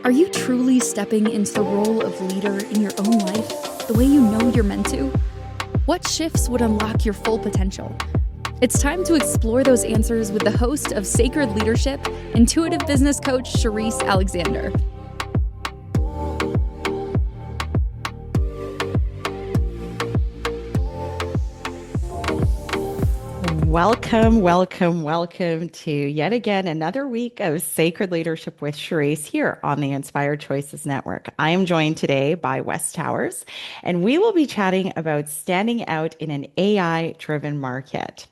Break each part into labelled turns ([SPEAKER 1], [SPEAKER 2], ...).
[SPEAKER 1] Are you truly stepping into the role of leader in your own life the way you know you're meant to? What shifts would unlock your full potential? It's time to explore those answers with the host of Sacred Leadership, intuitive business coach Sherisse Alexander.
[SPEAKER 2] Welcome to yet again another week of Sacred Leadership with Sherisse here on the Inspired Choices Network. I am joined today by Wes Towers, and we will be chatting about standing out in an AI-driven market.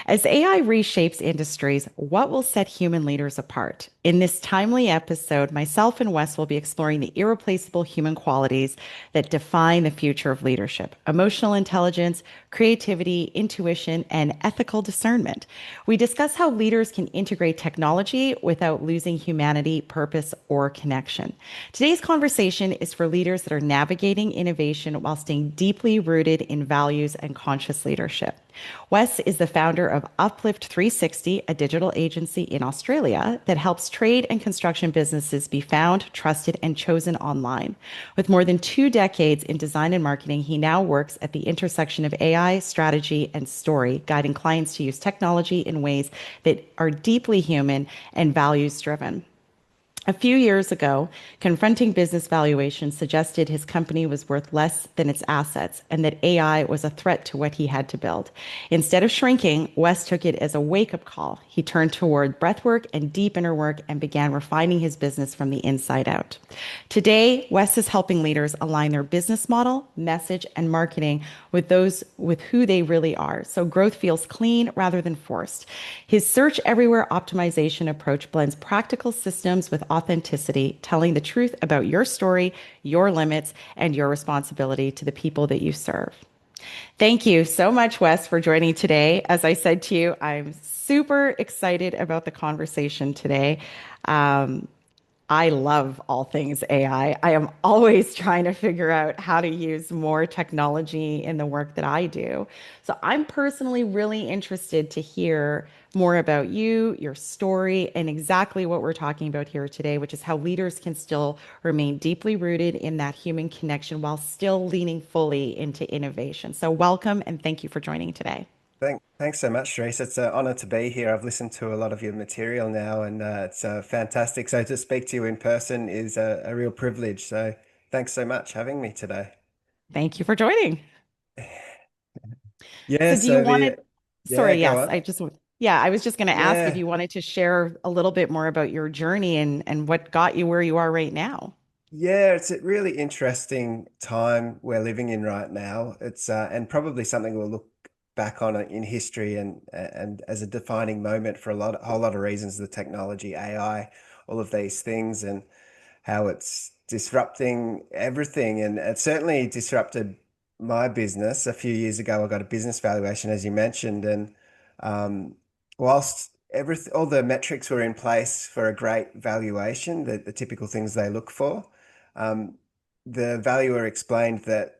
[SPEAKER 2] As AI reshapes industries, what will set human leaders apart? In this timely episode, myself and Wes will be exploring the irreplaceable human qualities that define the future of leadership: emotional intelligence, creativity, intuition, and ethical discernment. We discuss how leaders can integrate technology without losing humanity, purpose, or connection. Today's conversation is for leaders that are navigating innovation while staying deeply rooted in values and conscious leadership. Wes is the founder of Uplift 360, a digital agency in Australia that helps trade and construction businesses be found, trusted, and chosen online. With more than 2 decades in design and marketing, he now works at the intersection of AI, strategy, and story, guiding clients to use technology in ways that are deeply human and values driven. A few years ago, confronting business valuations suggested his company was worth less than its assets and that AI was a threat to what he had to build. Instead of shrinking, Wes took it as a wake-up call. He turned toward breathwork and deep inner work and began refining his business from the inside out. Today, Wes is helping leaders align their business model, message, and marketing with those with who they really are, so growth feels clean rather than forced. His search everywhere optimization approach blends practical systems with authenticity, telling the truth about your story, your limits, and your responsibility to the people that you serve. Thank you so much, Wes, for joining today. As I said to you, I'm super excited about the conversation today. Um, I love all things AI. I am always trying to figure out how to use more technology in the work that I do. So I'm personally really interested to hear more about you, your story, and exactly what we're talking about here today, which is how leaders can still remain deeply rooted in that human connection while still leaning fully into innovation. So welcome and thank you for joining today.
[SPEAKER 3] Thanks so much, Therese. It's an honor to be here. I've listened to a lot of your material now, and it's fantastic. So to speak to you in person is a real privilege. So thanks so much for having me today.
[SPEAKER 2] Thank you for joining.
[SPEAKER 3] Yeah,
[SPEAKER 2] So do you
[SPEAKER 3] so
[SPEAKER 2] want to,
[SPEAKER 3] yeah,
[SPEAKER 2] sorry,
[SPEAKER 3] go
[SPEAKER 2] yes,
[SPEAKER 3] on.
[SPEAKER 2] yeah, I was just going to ask if
[SPEAKER 3] Yeah.
[SPEAKER 2] you wanted to share a little bit more about your journey and what got you where you are right now.
[SPEAKER 3] Yeah, it's a really interesting time we're living in right now. It's and probably something we'll look back on in history and as a defining moment for a whole lot of reasons, the technology, AI, all of these things, and how it's disrupting everything. And it certainly disrupted my business. A few years ago, I got a business valuation, as you mentioned, and whilst all the metrics were in place for a great valuation, the typical things they look for, um, the valuer explained that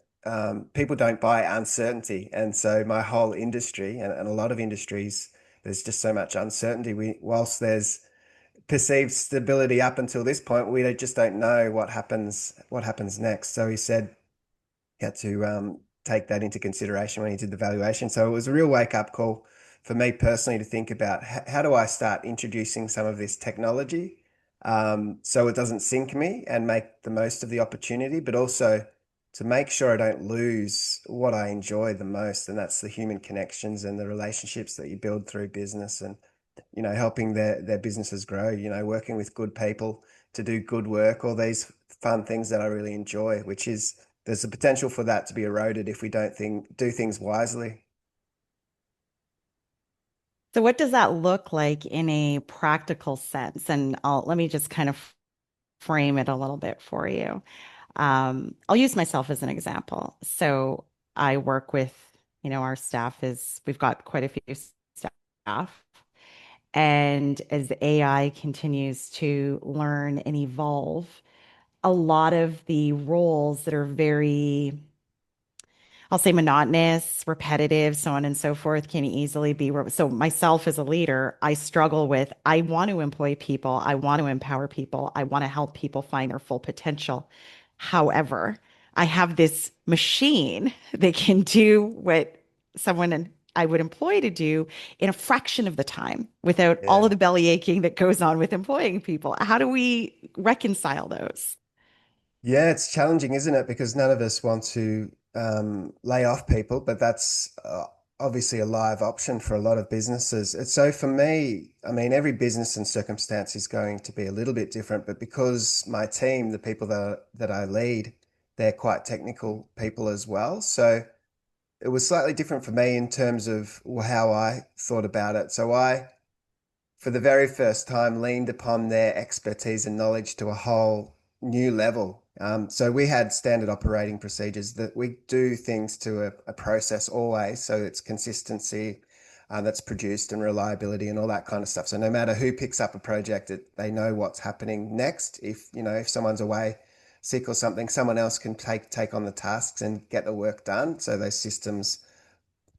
[SPEAKER 3] people don't buy uncertainty. And so my whole industry and a lot of industries, there's just so much uncertainty. Whilst there's perceived stability up until this point, we just don't know what happens next. So he said he had to take that into consideration when he did the valuation. So it was a real wake up call for me personally to think about how do I start introducing some of this technology so it doesn't sink me and make the most of the opportunity, but also to make sure I don't lose what I enjoy the most, and that's the human connections and the relationships that you build through business and helping their businesses grow, working with good people to do good work, all these fun things that I really enjoy, which is there's the potential for that to be eroded if we don't do things wisely.
[SPEAKER 2] So what does that look like in a practical sense? And let me just kind of frame it a little bit for you. I'll use myself as an example. So I work with, our staff we've got quite a few staff. And as AI continues to learn and evolve, a lot of the roles that are very I'll say monotonous, repetitive, so on and so forth, can easily be. So, myself as a leader, I struggle with I want to employ people, I want to empower people, I want to help people find their full potential. However, I have this machine that can do what someone I would employ to do in a fraction of the time without all of
[SPEAKER 3] Yeah.
[SPEAKER 2] the belly aching that goes on with employing people. How do we reconcile those?
[SPEAKER 3] Yeah, it's challenging, isn't it? Because none of us want to lay off people, but that's obviously a live option for a lot of businesses. So for me, I mean, every business and circumstance is going to be a little bit different, but because my team, the people that I lead, they're quite technical people as well. So it was slightly different for me in terms of how I thought about it. So I for the very first time, leaned upon their expertise and knowledge to a whole new level. So we had standard operating procedures that we do things to a process always. So it's consistency that's produced and reliability and all that kind of stuff. So no matter who picks up a project, they know what's happening next. If someone's away sick or something, someone else can take on the tasks and get the work done. So those systems,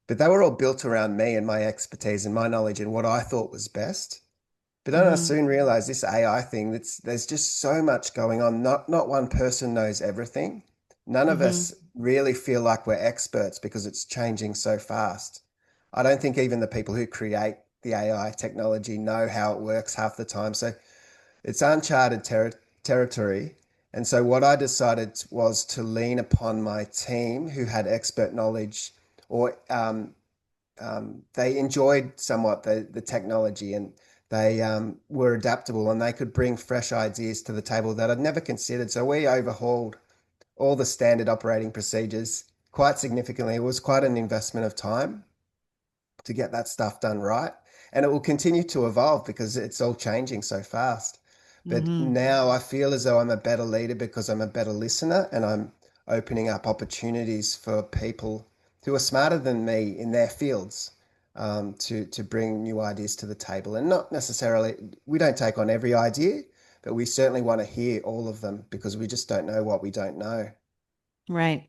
[SPEAKER 3] but they were all built around me and my expertise and my knowledge and what I thought was best. But then I
[SPEAKER 2] Hmm.
[SPEAKER 3] soon realized this AI thing, there's just so much going on. Not one person knows everything. None of
[SPEAKER 2] Hmm.
[SPEAKER 3] us really feel like we're experts because it's changing so fast. I don't think even the people who create the AI technology know how it works half the time. So it's uncharted territory. And so what I decided was to lean upon my team who had expert knowledge or they enjoyed somewhat the technology and they were adaptable and they could bring fresh ideas to the table that I'd never considered. So we overhauled all the standard operating procedures quite significantly. It was quite an investment of time to get that stuff done right. And it will continue to evolve because it's all changing so fast. But
[SPEAKER 2] Hmm.
[SPEAKER 3] now I feel as though I'm a better leader because I'm a better listener and I'm opening up opportunities for people who are smarter than me in their fields to bring new ideas to the table. And not necessarily, we don't take on every idea, but we certainly want to hear all of them because we just don't know what we don't know.
[SPEAKER 2] Right.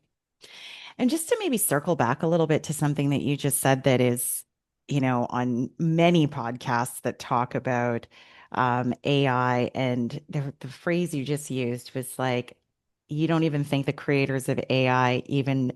[SPEAKER 2] And just to maybe circle back a little bit to something that you just said that is, on many podcasts that talk about AI, and the phrase you just used was like, you don't even think the creators of AI even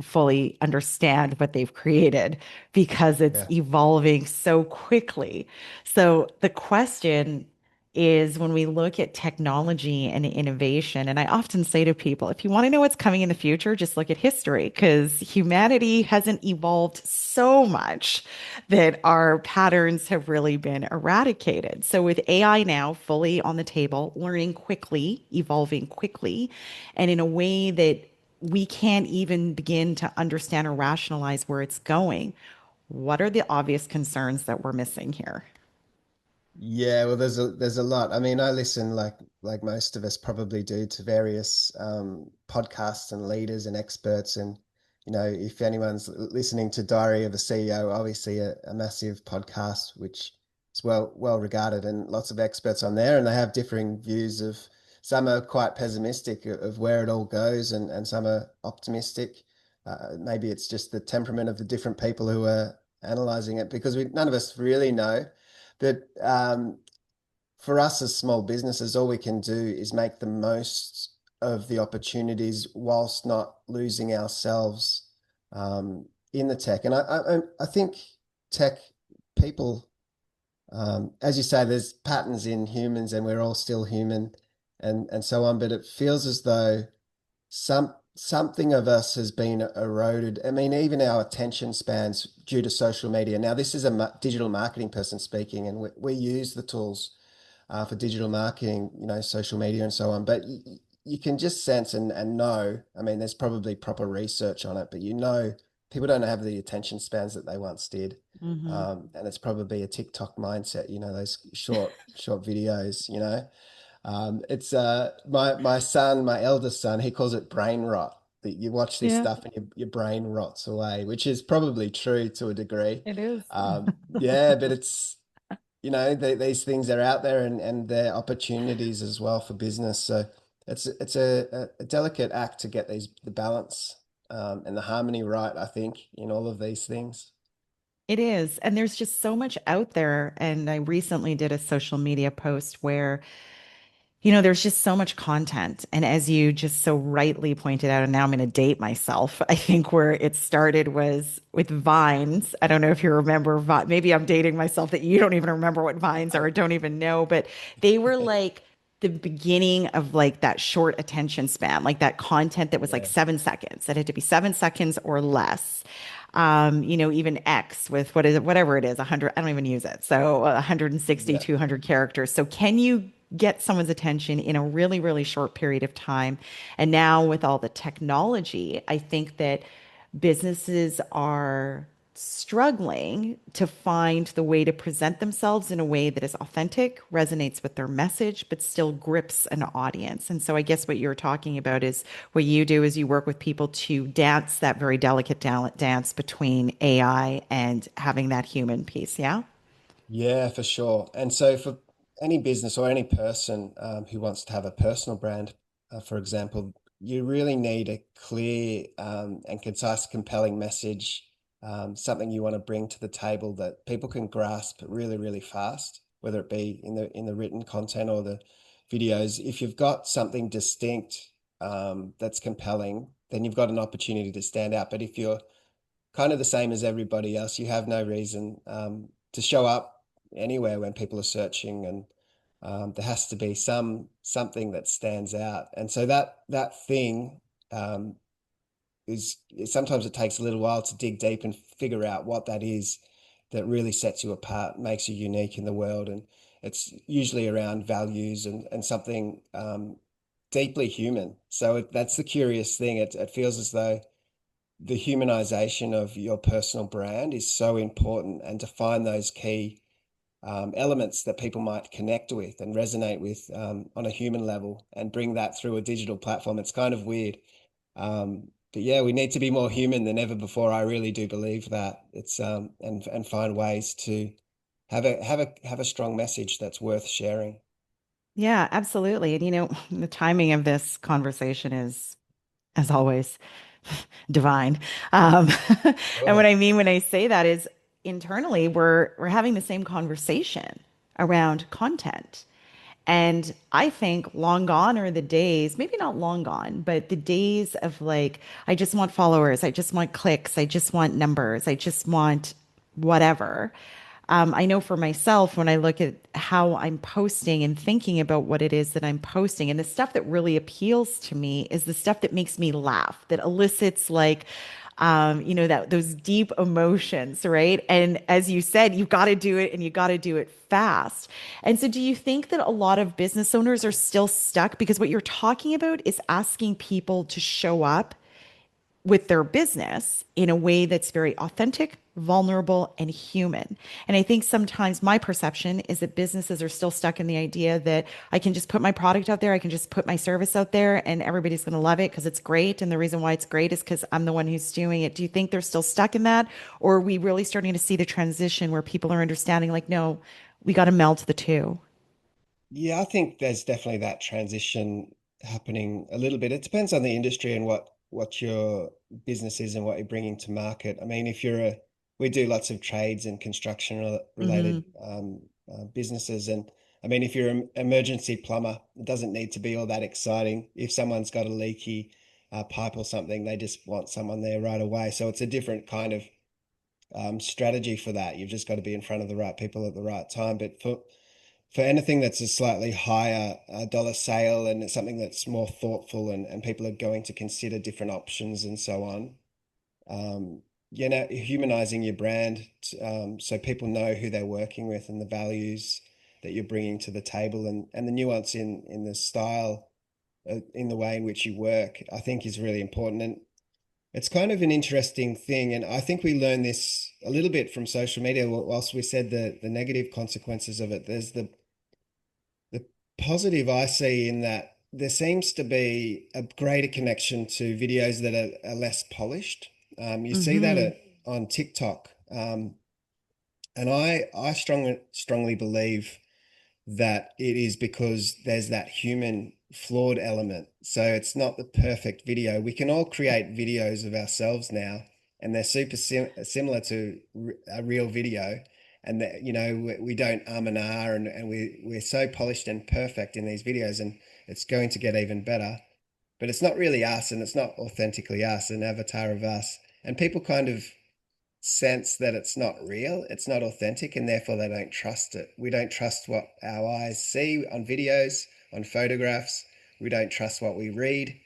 [SPEAKER 2] fully understand what they've created because it's
[SPEAKER 3] Yeah.
[SPEAKER 2] evolving so quickly. So the question is when we look at technology and innovation, and I often say to people, if you want to know what's coming in the future, just look at history because humanity hasn't evolved so much that our patterns have really been eradicated. So with AI now fully on the table, learning quickly, evolving quickly, and in a way that we can't even begin to understand or rationalize where it's going. What are the obvious concerns that we're missing here?
[SPEAKER 3] Yeah, well, there's a lot. I mean, I listen like most of us probably do to various podcasts and leaders and experts. And if anyone's listening to Diary of a CEO, obviously a massive podcast which is well regarded and lots of experts on there, and they have differing views of. Some are quite pessimistic of where it all goes, and some are optimistic. Maybe it's just the temperament of the different people who are analyzing it because none of us really know. But for us as small businesses, all we can do is make the most of the opportunities whilst not losing ourselves in the tech. And I think tech people, as you say, there's patterns in humans, and we're all still human, and so on. But it feels as though something of us has been eroded. I mean, even our attention spans due to social media. Now, this is a digital marketing person speaking, and we use the tools for digital marketing, social media and so on. But you can just sense and know. I mean, there's probably proper research on it, but people don't have the attention spans that they once did.
[SPEAKER 2] Hmm.
[SPEAKER 3] And it's probably a TikTok mindset, those short videos, it's my son, my eldest son, he calls it brain rot. That you watch this
[SPEAKER 2] Yeah,
[SPEAKER 3] stuff and your brain rots away, which is probably true to a degree.
[SPEAKER 2] it is.
[SPEAKER 3] Yeah, but it's these things are out there and they're opportunities as well for business. So it's a delicate act to get the balance. and the harmony right, I think, in all of these things.
[SPEAKER 2] It is. And there's just so much out there. And I recently did a social media post where there's just so much content. And as you just so rightly pointed out, and now I'm going to date myself, I think where it started was with Vines. I don't know if you remember, maybe I'm dating myself that you don't even remember what Vines are, or don't even know, but they were like the beginning of like that short attention span, like that content that was like
[SPEAKER 3] Yeah,
[SPEAKER 2] 7 seconds, that had to be 7 seconds or less. Even X with what is it, whatever it is, 100, I don't even use it. So 160,
[SPEAKER 3] yeah.
[SPEAKER 2] 200 characters. So can you get someone's attention in a really, really short period of time? And now with all the technology, I think that businesses are struggling to find the way to present themselves in a way that is authentic, resonates with their message, but still grips an audience. And so I guess what you're talking about is what you do is you work with people to dance that very delicate dance between AI and having that human piece. Yeah.
[SPEAKER 3] Yeah, for sure. And so for any business or any person who wants to have a personal brand, for example, you really need a clear and concise, compelling message, something you want to bring to the table that people can grasp really, really fast, whether it be in the written content or the videos. If you've got something distinct that's compelling, then you've got an opportunity to stand out. But if you're kind of the same as everybody else, you have no reason to show up anywhere when people are searching, and there has to be something that stands out. And so that thing um, sometimes it takes a little while to dig deep and figure out what that is that really sets you apart, makes you unique in the world, and it's usually around values and something deeply human. So that's the curious thing. It feels as though the humanization of your personal brand is so important, and to find those key elements that people might connect with and resonate with on a human level and bring that through a digital platform. It's kind of weird. But yeah, we need to be more human than ever before. I really do believe that. It's and find ways to have a strong message that's worth sharing.
[SPEAKER 2] Yeah, absolutely. And the timing of this conversation is, as always, divine. Um, and what
[SPEAKER 3] Oh,
[SPEAKER 2] I mean when I say that is internally we're having the same conversation around content. And I think long gone are the days, maybe not long gone, but the days of like, I just want followers, I just want clicks, I just want numbers, I just want whatever. I know for myself, when I look at how I'm posting and thinking about what it is that I'm posting, and the stuff that really appeals to me is the stuff that makes me laugh, that elicits like, that those deep emotions, right? And as you said, you've got to do it and you got to do it fast. And so, do you think that a lot of business owners are still stuck? Because what you're talking about is asking people to show up with their business in a way that's very authentic, vulnerable, and human. And I think sometimes my perception is that businesses are still stuck in the idea that I can just put my product out there, I can just put my service out there, and everybody's going to love it because it's great. And the reason why it's great is because I'm the one who's doing it. Do you think they're still stuck in that? Or are we really starting to see the transition where people are understanding, like, no, we got to meld the two?
[SPEAKER 3] yeah, I think there's definitely that transition happening a little bit. It depends on the industry and what your business is and what you're bringing to market. I mean, if you're we do lots of trades and construction related
[SPEAKER 2] Hmm.
[SPEAKER 3] businesses, and I mean, if you're an emergency plumber, it doesn't need to be all that exciting. If someone's got a leaky pipe or something, they just want someone there right away. So it's a different kind of strategy for that. You've just got to be in front of the right people at the right time. But for anything that's a slightly higher dollar sale and it's something that's more thoughtful, and people are going to consider different options and so on, um, humanizing your brand so people know who they're working with and the values that you're bringing to the table, and the nuance in the style, in the way in which you work, I think is really important. And it's kind of an interesting thing. And I think we learn this a little bit from social media. Whilst we said the negative consequences of it, there's the positive I see in that there seems to be a greater connection to videos that are less polished. You see that
[SPEAKER 2] Hmm.
[SPEAKER 3] on TikTok. And I strongly believe that it is because there's that human flawed element. So it's not the perfect video. We can all create videos of ourselves now, and they're super similar to a real video. And that, we don't and ah, and we're so polished and perfect in these videos, and it's going to get even better. But it's not really us, and it's not authentically us, an avatar of us. And people kind of sense that it's not real, it's not authentic, and therefore they don't trust it. We don't trust what our eyes see on videos, on photographs. We don't trust what we read.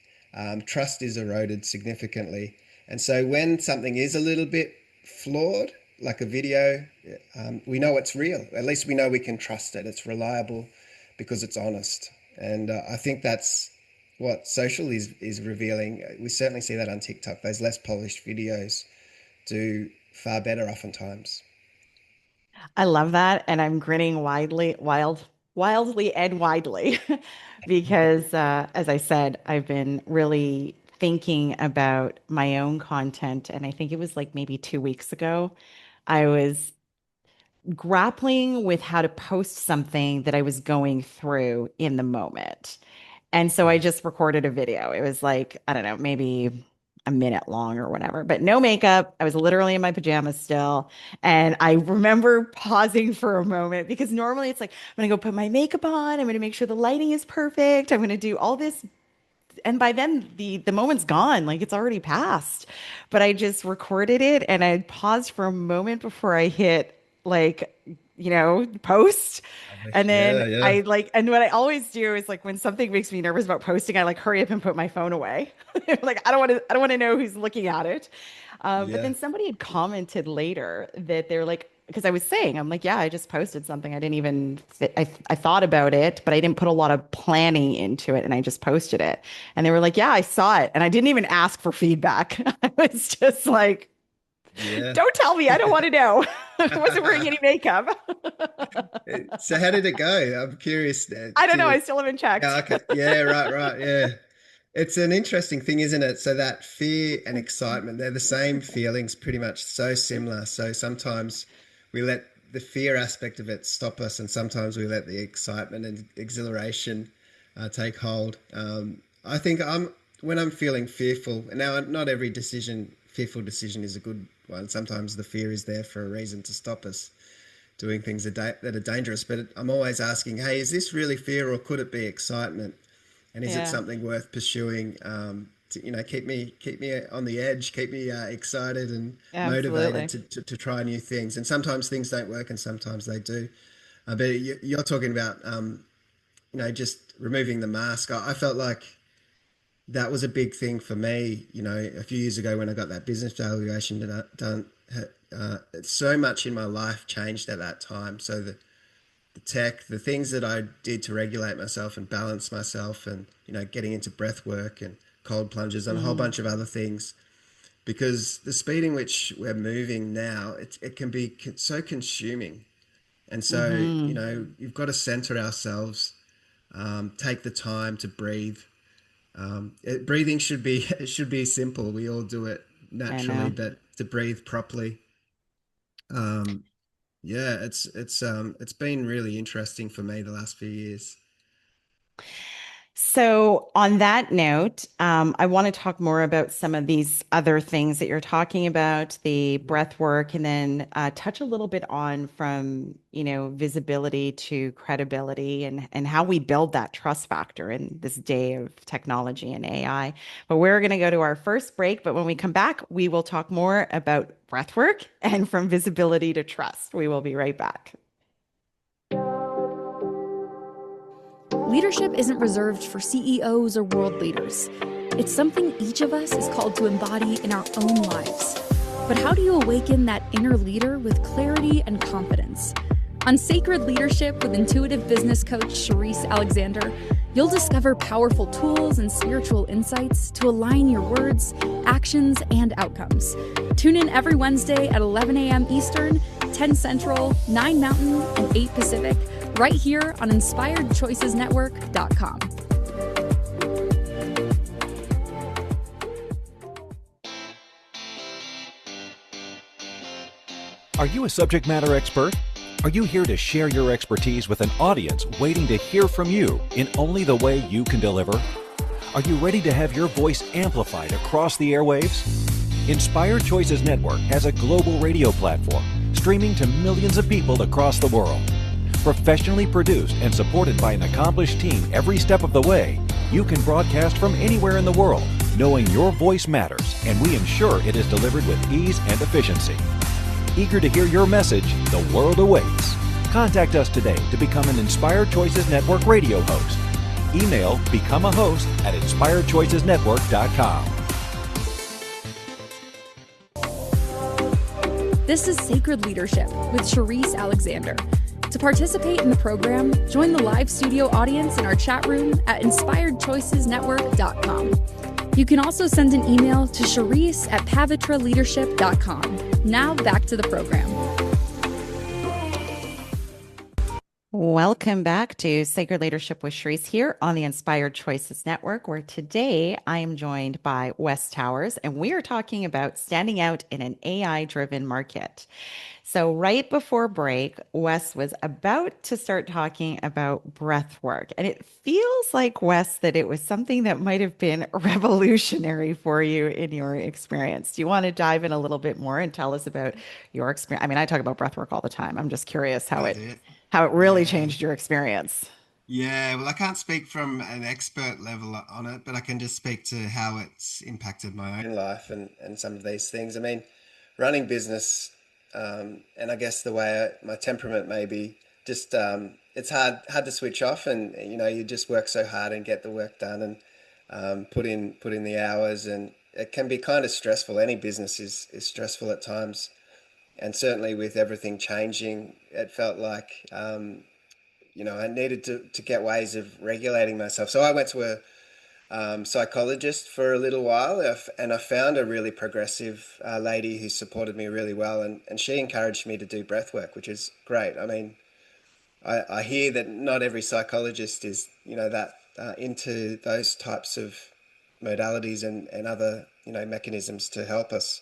[SPEAKER 3] Trust is eroded significantly. And so when something is a little bit flawed, like a video, we know it's real. At least we know we can trust it. It's reliable because it's honest. And I think that's what social is revealing. We certainly see that on TikTok. Those less polished videos do far better oftentimes.
[SPEAKER 2] I love that. And I'm grinning wildly and widely because, as I said, I've been really thinking about my own content. And I think it was like maybe 2 weeks ago, I was grappling with how to post something that I was going through in the moment. And so I just recorded a video. It was like, I don't know, maybe a minute long or whatever, but no makeup. I was literally in my pajamas still. And I remember pausing for a moment because normally it's like, I'm going to go put my makeup on. I'm going to make sure the lighting is perfect. I'm going to do all this. And by then the moment's gone, like it's already passed. But I just recorded it and I paused for a moment before I hit like, post. And then
[SPEAKER 3] Yeah, yeah,
[SPEAKER 2] I like, and what I always do is like when something makes me nervous about posting, I like hurry up and put my phone away. Like I don't want to know who's looking at it. But
[SPEAKER 3] yeah.
[SPEAKER 2] then somebody had commented later that they're like, because I was saying, I'm like, yeah, I just posted something. I didn't even, I thought about it, but I didn't put a lot of planning into it and I just posted it. And they were like, yeah, I saw it. And I didn't even ask for feedback. I was just like,
[SPEAKER 3] Yeah.
[SPEAKER 2] don't tell me. I don't want to know. I wasn't wearing any makeup.
[SPEAKER 3] So how did it go? I'm curious
[SPEAKER 2] I don't know.
[SPEAKER 3] to.
[SPEAKER 2] I still haven't checked.
[SPEAKER 3] Yeah, okay. Yeah, right, right. Yeah. It's an interesting thing, isn't it? So that fear and excitement, they're the same feelings, pretty much so similar. So sometimes we let the fear aspect of it stop us, and sometimes we let the excitement and exhilaration take hold. I think when I'm feeling fearful, and now not every fearful decision is a good one. Sometimes the fear is there for a reason to stop us doing things that are dangerous. But I'm always asking, hey, is this really fear or could it be excitement? And is it
[SPEAKER 2] Yeah,
[SPEAKER 3] something worth pursuing? To, keep me on the edge, keep me excited and motivated
[SPEAKER 2] absolutely.
[SPEAKER 3] to try new things. And sometimes things don't work, and sometimes they do. But you're talking about just removing the mask. I felt like that was a big thing for me. A few years ago when I got that business valuation done, so much in my life changed at that time. So the tech, the things that I did to regulate myself and balance myself, and getting into breath work and cold plunges and a whole
[SPEAKER 2] Hmm.
[SPEAKER 3] bunch of other things. Because the speed in which we're moving now, it can be so consuming. And so,
[SPEAKER 2] Hmm.
[SPEAKER 3] you've got to center ourselves, take the time to breathe. Breathing should be it should be simple. We all do it
[SPEAKER 2] I
[SPEAKER 3] naturally,
[SPEAKER 2] know.
[SPEAKER 3] but to breathe properly, um, yeah, it's been really interesting for me the last few years.
[SPEAKER 2] So, on that note, I want to talk more about some of these other things that you're talking about, the breath work, and then touch a little bit on from, visibility to credibility and how we build that trust factor in this day of technology and AI. But we're going to go to our first break. But when we come back, we will talk more about breath work and from visibility to trust. We will be right back.
[SPEAKER 1] Leadership isn't reserved for CEOs or world leaders. It's something each of us is called to embody in our own lives. But how do you awaken that inner leader with clarity and confidence? On Sacred Leadership with intuitive business coach Sherisse Alexander, you'll discover powerful tools and spiritual insights to align your words, actions, and outcomes. Tune in every Wednesday at 11 a.m. Eastern, 10 Central, 9 Mountain, and 8 Pacific, right here on InspiredChoicesNetwork.com.
[SPEAKER 4] Are you a subject matter expert? Are you here to share your expertise with an audience waiting to hear from you in only the way you can deliver? Are you ready to have your voice amplified across the airwaves? Inspired Choices Network has a global radio platform streaming to millions of people across the world. Professionally produced and supported by an accomplished team every step of the way, you can broadcast from anywhere in the world, knowing your voice matters, and we ensure it is delivered with ease and efficiency. Eager to hear your message, the world awaits. Contact us today to become an Inspired Choices Network radio host. Email become a host at inspiredchoicesnetwork.com.
[SPEAKER 1] This is Sacred Leadership with Sherisse Alexander. To participate in the program, join the live studio audience in our chat room at inspiredchoicesnetwork.com. You can also send an email to Sherisse@pavitraleadership.com. Now back to the program.
[SPEAKER 2] Welcome back to Sacred Leadership with Sherisse here on the Inspired Choices Network, where today I am joined by Wes Towers, and we are talking about standing out in an AI-driven market. So right before break, Wes was about to start talking about breath work. And it feels like, Wes, that it was something that might have been revolutionary for you in your experience. Do you want to dive in a little bit more and tell us about your experience? I mean, I talk about breath work all the time. I'm just curious
[SPEAKER 3] Got it.
[SPEAKER 2] how it really
[SPEAKER 3] Yeah.
[SPEAKER 2] changed your experience.
[SPEAKER 3] Yeah. Well, I can't speak from an expert level on it, but I can just speak to how it's impacted my own life and some of these things. I mean, running business, and I guess the way my temperament may be, just it's hard to switch off, and you just work so hard and get the work done and put in the hours, and it can be kind of stressful. Any business is stressful at times, and certainly with everything changing, it felt like I needed to get ways of regulating myself. So I went to a psychologist for a little while, and I found a really progressive lady who supported me really well, and she encouraged me to do breath work, which is great. I mean, I hear that not every psychologist is, that into those types of modalities and other, mechanisms to help us.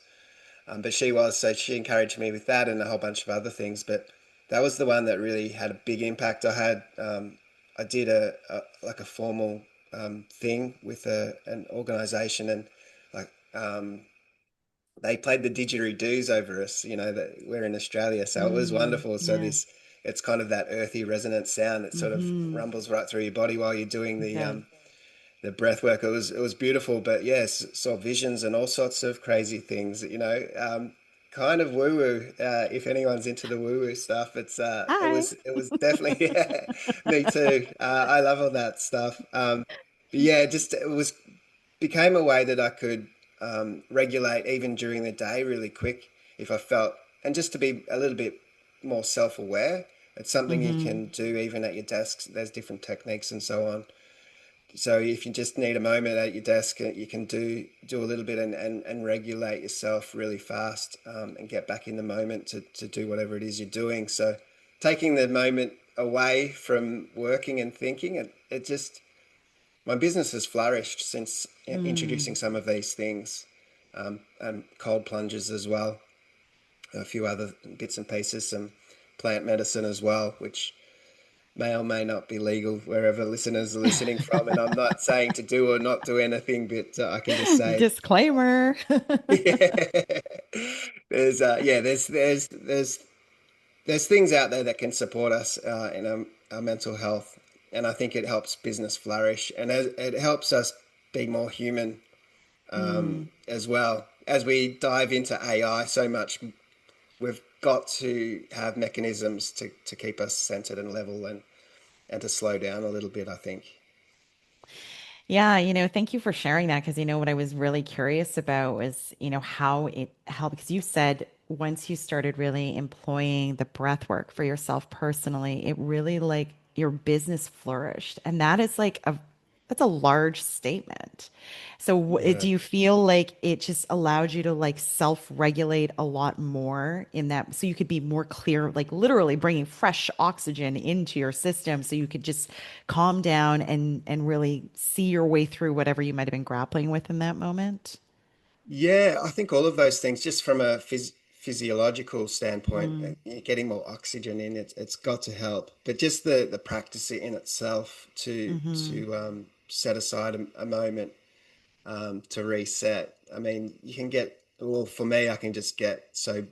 [SPEAKER 3] But she was, so she encouraged me with that and a whole bunch of other things. But that was the one that really had a big impact. I did a formal thing with an organization, and like they played the didgeridoos over us, that we're in Australia. So it was wonderful. So
[SPEAKER 2] Yeah.
[SPEAKER 3] it's kind of that earthy resonant sound that sort of
[SPEAKER 2] Mm-hmm.
[SPEAKER 3] rumbles right through your body while you're doing
[SPEAKER 2] Yeah.
[SPEAKER 3] the breath work. It was beautiful, but yes, saw visions and all sorts of crazy things. Kind of woo woo. If anyone's into the woo woo stuff,
[SPEAKER 2] Hi.
[SPEAKER 3] it was definitely yeah, me too. I love all that stuff. But yeah, just it was became a way that I could regulate even during the day really quick if I felt, and just to be a little bit more self aware. It's something you
[SPEAKER 2] Mm-hmm.
[SPEAKER 3] can do even at your desks. There's different techniques and so on. So if you just need a moment at your desk, you can do a little bit and regulate yourself really fast, and get back in the moment to do whatever it is you're doing. So taking the moment away from working and thinking, it just my business has flourished since introducing some of these things, and cold plunges as well, a few other bits and pieces, some plant medicine as well, which may or may not be legal wherever listeners are listening from. And I'm not saying to do or not do anything, but I can just say,
[SPEAKER 2] Disclaimer.
[SPEAKER 3] yeah, there's things out there that can support us in our mental health, and I think it helps business flourish, and it helps us be more human
[SPEAKER 2] Mm.
[SPEAKER 3] as well. As we dive into AI so much, we've got to have mechanisms to keep us centered and level, and to slow down a little bit, I think.
[SPEAKER 2] Yeah, thank you for sharing that because what I was really curious about was, how it helped because you said once you started really employing the breath work for yourself personally, it really like your business flourished. And that is like that's a large statement. So
[SPEAKER 3] Yeah.
[SPEAKER 2] do you feel like it just allowed you to like self-regulate a lot more in that so you could be more clear, like literally bringing fresh oxygen into your system so you could just calm down and really see your way through whatever you might have been grappling with in that moment?
[SPEAKER 3] Yeah, I think all of those things, just from a physiological standpoint,
[SPEAKER 2] Mm,
[SPEAKER 3] you're getting more oxygen in, it's got to help. But just the practice in itself
[SPEAKER 2] hmm.
[SPEAKER 3] to set aside a moment to reset. I mean, you can get, well, for me, I can just get so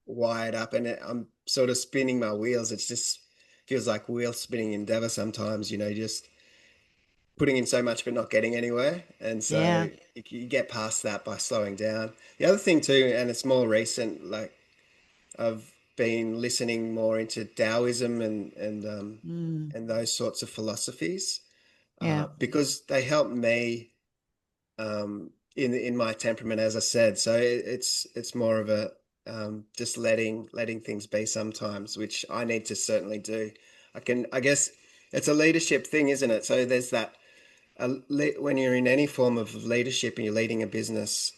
[SPEAKER 3] wired up, and I'm sort of spinning my wheels. It's just feels like wheel spinning endeavor sometimes, just putting in so much but not getting anywhere. And
[SPEAKER 2] Yeah.
[SPEAKER 3] so you get past that by slowing down. The other thing too, and it's more recent, like I've been listening more into Taoism
[SPEAKER 2] Mm,
[SPEAKER 3] and those sorts of philosophies
[SPEAKER 2] yeah.
[SPEAKER 3] because they help me in my temperament, as I said. So it's more of a just letting things be sometimes, which I need to certainly do. I guess it's a leadership thing, isn't it? So there's that when you're in any form of leadership and you're leading a business,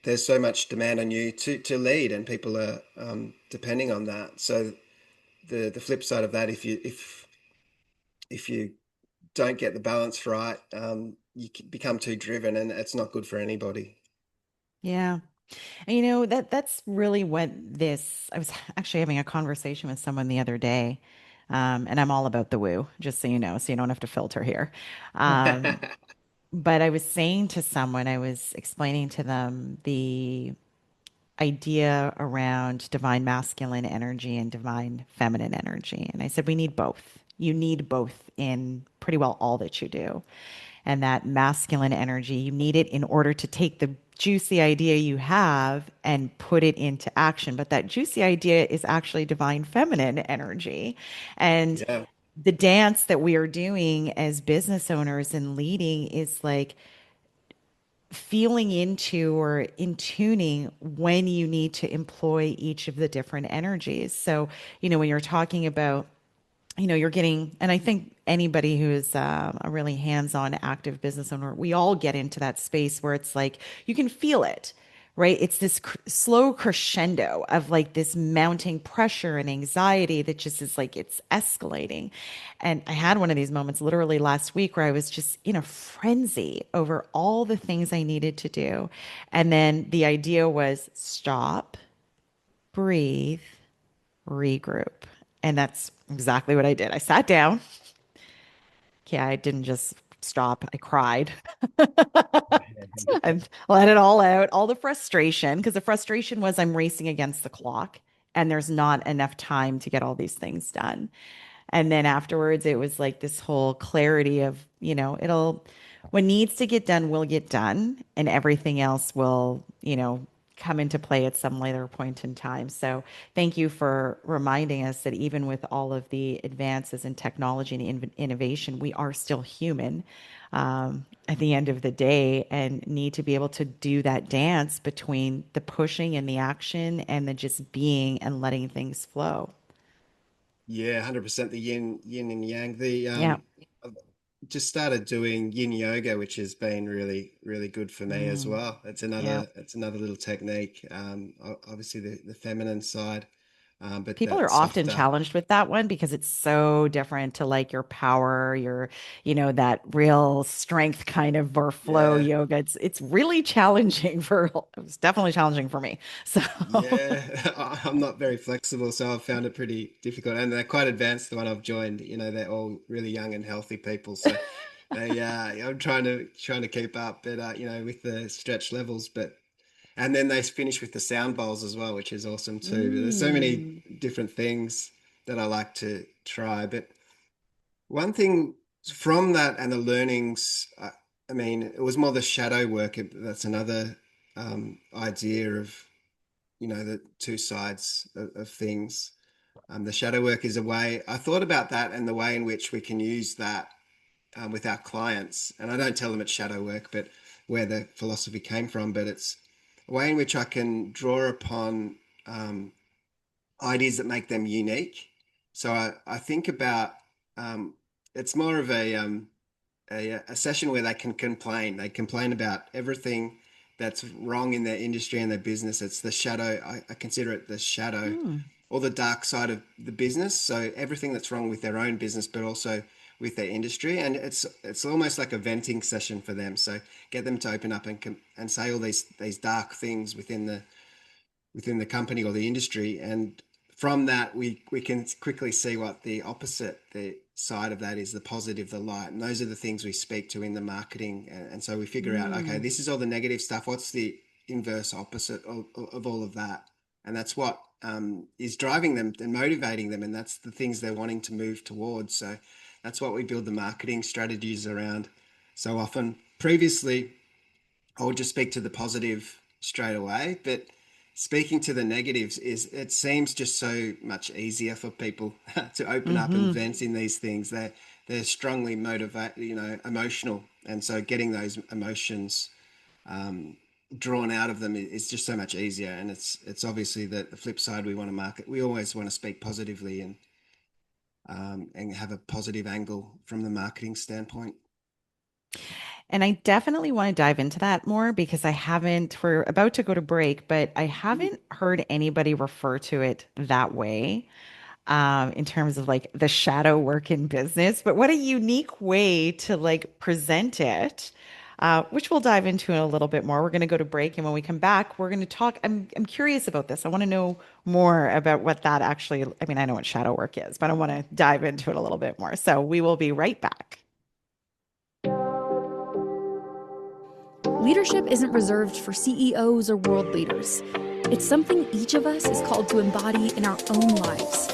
[SPEAKER 3] there's so much demand on you to lead, and people are depending on that. So the flip side of that, if you don't get the balance right, you become too driven, and it's not good for anybody.
[SPEAKER 2] Yeah. And that's really what this I was actually having a conversation with someone the other day. And I'm all about the woo, just so you don't have to filter here. Um, but I was saying to someone, I was explaining to them the idea around divine masculine energy and divine feminine energy. And I said, we need both. You need both in pretty well all that you do. And that masculine energy, you need it in order to take the juicy idea you have and put it into action. But that juicy idea is actually divine feminine energy. And
[SPEAKER 3] Yeah.
[SPEAKER 2] the dance that we are doing as business owners and leading is like feeling into or in tuning when you need to employ each of the different energies. So, when you're talking about, you're getting, and I think anybody who is a really hands on active business owner, we all get into that space where it's like you can feel it, right? It's this slow crescendo of like this mounting pressure and anxiety that just is like it's escalating. And I had one of these moments literally last week where I was just in a frenzy over all the things I needed to do. And then the idea was stop, breathe, regroup. And that's exactly what I did. I sat down. Yeah, I didn't just stop. I cried and let it all out, all the frustration, because the frustration was I'm racing against the clock and there's not enough time to get all these things done. And then afterwards, it was like this whole clarity of, what needs to get done will get done, and everything else will, come into play at some later point in time. So thank you for reminding us that even with all of the advances in technology and innovation, we are still human at the end of the day and need to be able to do that dance between the pushing and the action and the just being and letting things flow.
[SPEAKER 3] Yeah, 100% the yin and yang. The
[SPEAKER 2] Yeah.
[SPEAKER 3] I've just started doing yin yoga, which has been really good for me as
[SPEAKER 2] Mm,
[SPEAKER 3] well.
[SPEAKER 2] yeah.
[SPEAKER 3] It's another little technique. Obviously the feminine side, but
[SPEAKER 2] People
[SPEAKER 3] that
[SPEAKER 2] are often
[SPEAKER 3] softer.
[SPEAKER 2] challenged with that one because it's so different to like your power, that real strength kind of or flow
[SPEAKER 3] Yeah.
[SPEAKER 2] yoga. It's really challenging it was definitely challenging for me. So
[SPEAKER 3] Yeah, I'm not very flexible, so I've found it pretty difficult. And they're quite advanced, the one I've joined. They're all really young and healthy people, so I'm trying to keep up, but with the stretch levels, and then they finish with the sound bowls as well, which is awesome too. But there's so many
[SPEAKER 2] mm,
[SPEAKER 3] different things that I like to try. But one thing from that and the learnings, I mean, it was more the shadow work. That's another idea of the two sides of things. The shadow work is a way I thought about that and the way in which we can use that with our clients. And I don't tell them it's shadow work, but where the philosophy came from. But it's a way in which I can draw upon um, ideas that make them unique. So I think about it's more of a session where they can complain. They complain about everything that's wrong in their industry and their business. It's the shadow. I consider it the shadow
[SPEAKER 2] mm,
[SPEAKER 3] or the dark side of the business. So everything that's wrong with their own business, but also with their industry. And it's almost like a venting session for them. So get them to open up and say all these dark things within within the company or the industry. And from that, we can quickly see what the opposite, the side of that is, the positive, the light. And those are the things we speak to in the marketing. And so we figure out, okay, this is all the negative stuff. What's the inverse opposite of all of that? And that's what is driving them and motivating them. And that's the things they're wanting to move towards. So that's what we build the marketing strategies around so often. Previously, I would just speak to the positive straight away, but speaking to the negatives it seems just so much easier for people to open up and vent in these things. They're strongly emotional, and so getting those emotions drawn out of them is just so much easier. And it's obviously the flip side. We want to market. We always want to speak positively and have a positive angle from the marketing standpoint.
[SPEAKER 2] And I definitely want to dive into that more because we're about to go to break, but I haven't heard anybody refer to it that way in terms of like the shadow work in business. But what a unique way to like present it, which we'll dive into in a little bit more. We're going to go to break. And when we come back, we're going to talk. I'm curious about this. I want to know more about what that actually, I mean, I know what shadow work is, but I want to dive into it a little bit more. So we will be right back.
[SPEAKER 1] Leadership isn't reserved for CEOs or world leaders. It's something each of us is called to embody in our own lives.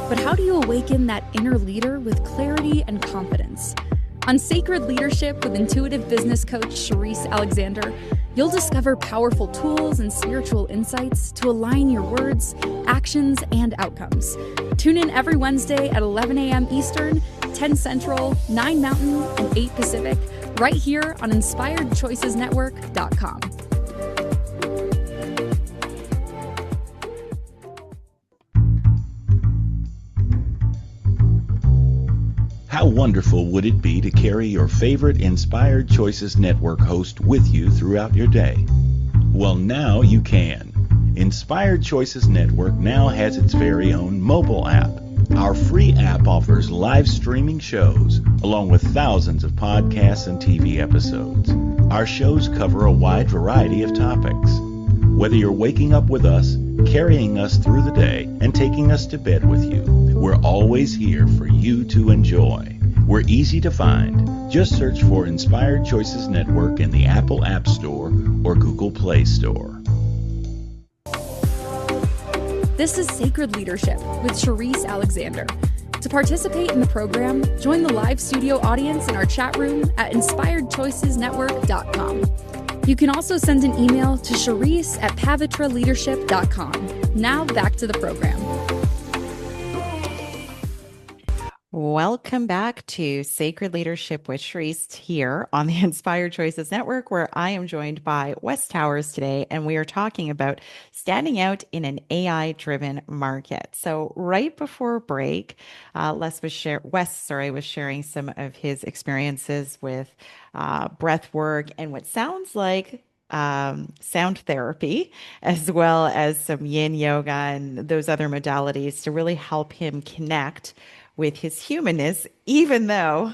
[SPEAKER 1] But how do you awaken that inner leader with clarity and confidence? On Sacred Leadership with intuitive business coach Sherisse Alexander, you'll discover powerful tools and spiritual insights to align your words, actions, and outcomes. Tune in every Wednesday at 11 a.m. Eastern, 10 Central, 9 Mountain, and 8 Pacific, right here on InspiredChoicesNetwork.com.
[SPEAKER 5] How wonderful would it be to carry your favorite Inspired Choices Network host with you throughout your day? Well, now you can. Inspired Choices Network now has its very own mobile app. Our free app offers live streaming shows, along with thousands of podcasts and TV episodes. Our shows cover a wide variety of topics. Whether you're waking up with us, carrying us through the day, and taking us to bed with you, we're always here for you to enjoy. We're easy to find. Just search for Inspired Choices Network in the Apple App Store or Google Play Store.
[SPEAKER 1] This is Sacred Leadership with Sherisse Alexander. To participate in the program, join the live studio audience in our chat room at InspiredChoicesNetwork.com. You can also send an email to Sherisse@pavitraleadership.com. Now back to the program.
[SPEAKER 2] Welcome back to Sacred Leadership with Sherisse here on the Inspired Choices Network, where I am joined by Wes Towers today, and we are talking about standing out in an AI-driven market. So right before break, Wes was sharing some of his experiences with breath work and what sounds like sound therapy, as well as some yin yoga and those other modalities to really help him connect with his humanness, even though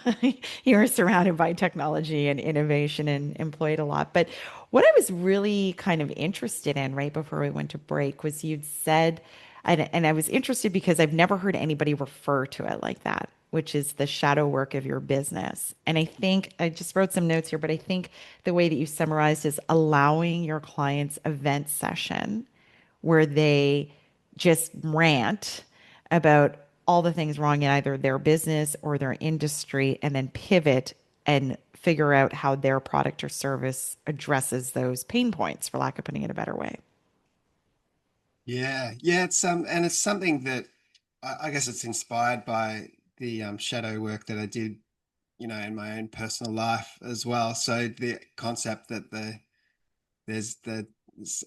[SPEAKER 2] you are surrounded by technology and innovation and employed a lot. But what I was really kind of interested in right before we went to break was you'd said, and I was interested because I've never heard anybody refer to it like that, which is the shadow work of your business. And I think I just wrote some notes here, but I think the way that you summarized is allowing your clients event session where they just rant about all the things wrong in either their business or their industry, and then pivot and figure out how their product or service addresses those pain points, for lack of putting it a better way.
[SPEAKER 3] Yeah, it's and it's something that I guess it's inspired by the shadow work that I did, in my own personal life as well. So the concept that there's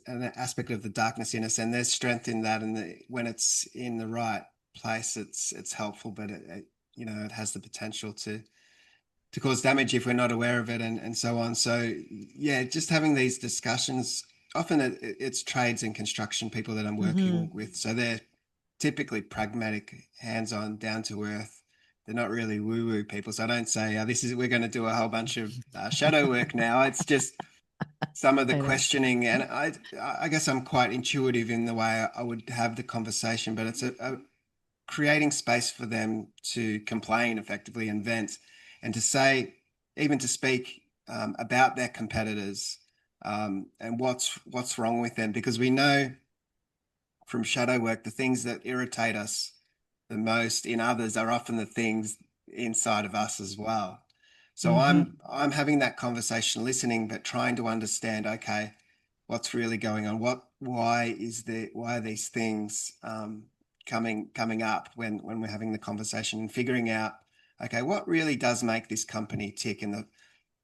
[SPEAKER 3] an aspect of the darkness in us, and there's strength in that, and when it's in the right place, it's helpful, but it has the potential to cause damage if we're not aware of it, and so on. So yeah, just having these discussions. Often it's trades and construction people that I'm working with, so they're typically pragmatic, hands-on, down to earth. They're not really woo-woo people. So I don't say we're going to do a whole bunch of shadow work now. It's just some of the
[SPEAKER 2] I know.
[SPEAKER 3] questioning, and I guess I'm quite intuitive in the way I would have the conversation, but it's a creating space for them to complain effectively and vent, and to say, even to speak about their competitors, and what's wrong with them, because we know from shadow work the things that irritate us the most in others are often the things inside of us as well. So
[SPEAKER 2] Hmm.
[SPEAKER 3] I'm having that conversation, listening, but trying to understand, okay, what's really going on? Why are these things coming up when we're having the conversation, and figuring out, okay, what really does make this company tick? And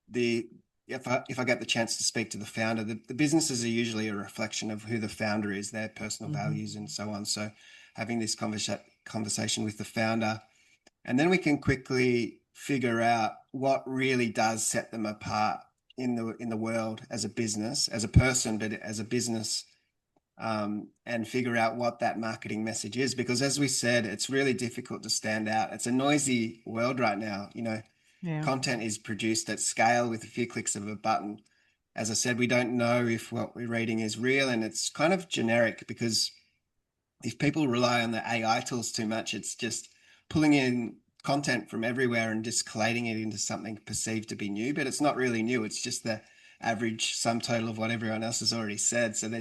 [SPEAKER 3] the if I get the chance to speak to the founder, the businesses are usually a reflection of who the founder is, their personal
[SPEAKER 2] Hmm.
[SPEAKER 3] values, and so on. So having this conversation with the founder, and then we can quickly figure out what really does set them apart in the world as a business, as a person, but as a business, and figure out what that marketing message is. Because as we said, it's really difficult to stand out. It's a noisy world right now.
[SPEAKER 2] Yeah.
[SPEAKER 3] Content is produced at scale with a few clicks of a button. As I said, we don't know if what we're reading is real, and it's kind of generic, because if people rely on the AI tools too much, it's just pulling in content from everywhere and just collating it into something perceived to be new, but it's not really new. It's just the average sum total of what everyone else has already said. So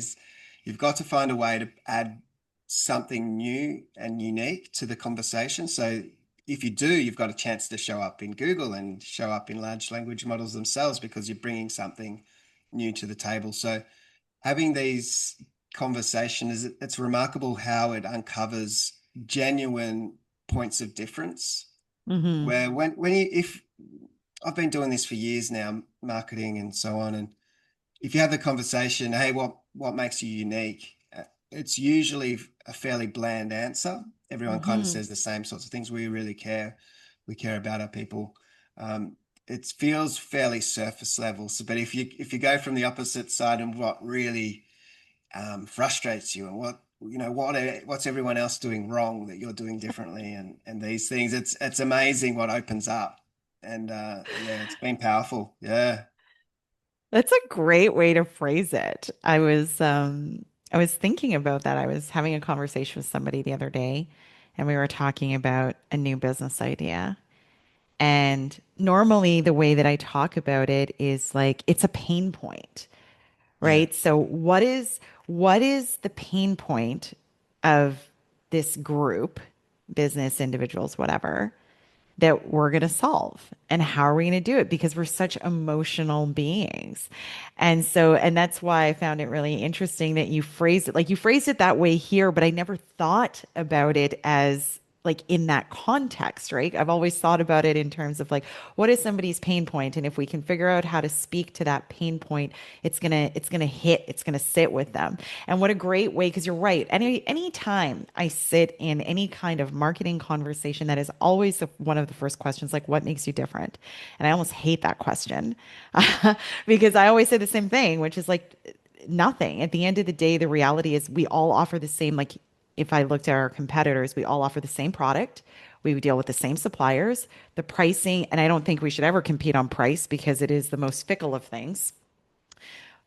[SPEAKER 3] you've got to find a way to add something new and unique to the conversation. So if you do, you've got a chance to show up in Google and show up in large language models themselves, because you're bringing something new to the table. So having these conversations, it's remarkable how it uncovers genuine points of difference.
[SPEAKER 2] Hmm.
[SPEAKER 3] Where when you if I've been doing this for years now, marketing and so on, and if you have the conversation, hey, what makes you unique? It's usually a fairly bland answer. Everyone kind of
[SPEAKER 2] Hmm.
[SPEAKER 3] says the same sorts of things. We care about our people. It feels fairly surface level. So, but if you go from the opposite side, and what really frustrates you, and what's everyone else doing wrong that you're doing differently, and these things, it's amazing what opens up. And yeah, it's been powerful. Yeah.
[SPEAKER 2] That's a great way to phrase it. I was thinking about that. I was having a conversation with somebody the other day, and we were talking about a new business idea. And normally the way that I talk about it is like it's a pain point,
[SPEAKER 3] Yeah.
[SPEAKER 2] right? So what is the pain point of this group, business, individuals, whatever, that we're going to solve, and how are we going to do it, because we're such emotional beings. And that's why I found it really interesting that you phrased it that way here, but I never thought about it as like in that context, right? I've always thought about it in terms of like, what is somebody's pain point, and if we can figure out how to speak to that pain point, it's gonna sit with them. And what a great way, because you're right. Any time I sit in any kind of marketing conversation, that is always one of the first questions, like, what makes you different? And I almost hate that question because I always say the same thing, which is like nothing. At the end of the day, the reality is we all offer the same, like if I looked at our competitors, we all offer the same product. We deal with the same suppliers, the pricing, and I don't think we should ever compete on price because it is the most fickle of things.